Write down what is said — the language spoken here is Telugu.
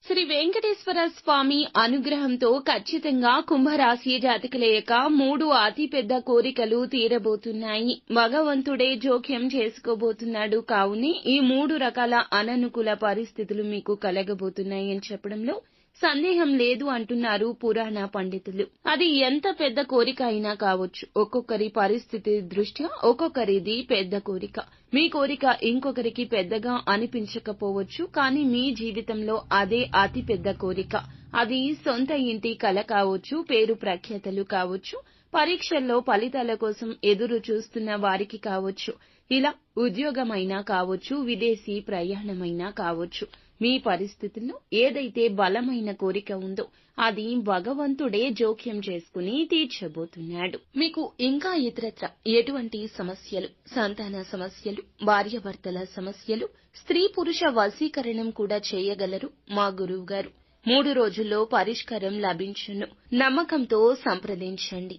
శ్రీ వెంకటేశ్వర స్వామి అనుగ్రహంతో ఖచ్చితంగా కుంభరాశి జాతకుల యొక్క 3 అతిపెద్ద కోరికలు తీరబోతున్నాయి. భగవంతుడే జోక్యం చేసుకోబోతున్నాడు. కావునే ఈ 3 రకాల అననుకూల పరిస్థితులు మీకు కలగబోతున్నాయని చెప్పడంలో సందేహం లేదు అంటున్నారు పురాణ పండితులు. అది ఎంత పెద్ద కోరిక అయినా కావచ్చు. ఒక్కొక్కరి పరిస్థితి దృష్ట్యా ఒక్కొక్కరిది పెద్ద కోరిక. మీ కోరిక ఇంకొకరికి పెద్దగా అనిపించకపోవచ్చు. కానీ మీ జీవితంలో అదే అతి పెద్ద కోరిక. అది సొంత ఇంటి కల కావచ్చు, పేరు ప్రఖ్యాతలు కావచ్చు, పరీక్షల్లో ఫలితాల కోసం ఎదురు చూస్తున్న వారికి కావచ్చు, ఇలా ఉద్యోగమైనా కావచ్చు, విదేశీ ప్రయాణమైనా కావచ్చు. మీ పరిస్థితుల్లో ఏదైతే బలమైన కోరిక ఉందో అది భగవంతుడే జోక్యం చేసుకుని తీర్చబోతున్నాడు. మీకు ఇంకా ఇతరత్ర ఎటువంటి సమస్యలు, సంతాన సమస్యలు, భార్యాభర్తల సమస్యలు, స్త్రీ పురుష వశీకరణం కూడా చేయగలరు మా గురువు గారు. 3 రోజుల్లో పరిష్కారం లభించును. నమ్మకంతో సంప్రదించండి.